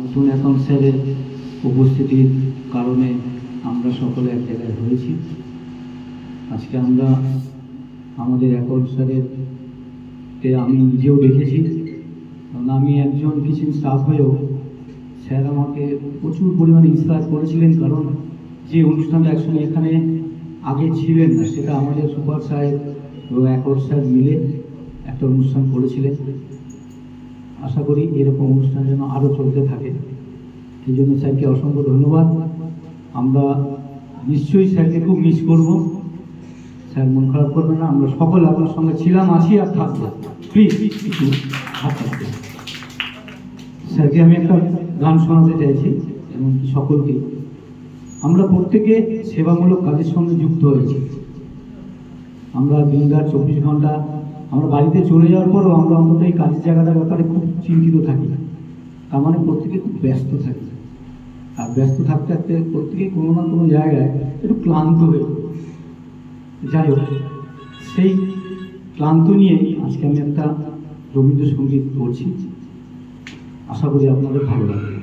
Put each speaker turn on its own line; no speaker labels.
নতুন অ্যাকাউন্ট স্যারের উপস্থিতির কারণে আমরা সকলে এক জায়গায় হয়েছি। আজকে আমরা আমাদের অ্যাকাউন্ট স্যারের আমি নিজেও দেখেছি, কারণ আমি একজন কিচেন স্টাফ হয়েও স্যার আমাকে প্রচুর পরিমাণে ইন্সপায়ার করেছিলেন। কারণ যে অনুষ্ঠানটা একসঙ্গে এখানে আগে ছিলেন না, সেটা আমাদের সুপার সাহেব এবং অ্যাকাউন্ট স্যার মিলে একটা অনুষ্ঠান করেছিলেন। আশা করি এরকম অনুষ্ঠান যেন আরও চলতে থাকে। এই জন্য স্যারকে অসংখ্য ধন্যবাদ। আমরা নিশ্চয়ই স্যারকে খুব মিস করব। স্যার মন খারাপ করবে না, আমরা সকলে আপনার সঙ্গে ছিলাম, আছি আর থাকবো। প্লিজ একটু হাত রাখবে। স্যারকে আমি একটা গান শোনাতে চাইছি, এবং সকলকে। আমরা প্রত্যেকে সেবামূলক কাজের সঙ্গে যুক্ত হয়েছি। আমরা দিনরাত 24 ঘন্টা, আমরা বাড়িতে চলে যাওয়ার পরও আমরা অন্তত এই কাজের জায়গাটার ব্যাপারে খুব চিন্তিত থাকি। তার মানে প্রত্যেকে খুব ব্যস্ত থাকি, আর ব্যস্ত থাকতে থাকতে প্রত্যেকেই কোনো না কোনো জায়গায় একটু ক্লান্ত হয়ে। যাই হোক, সেই ক্লান্ত নিয়ে আজকে আমি একটা রবীন্দ্রসঙ্গীত করছি। আশা করি আপনাদের ভালো লাগবে।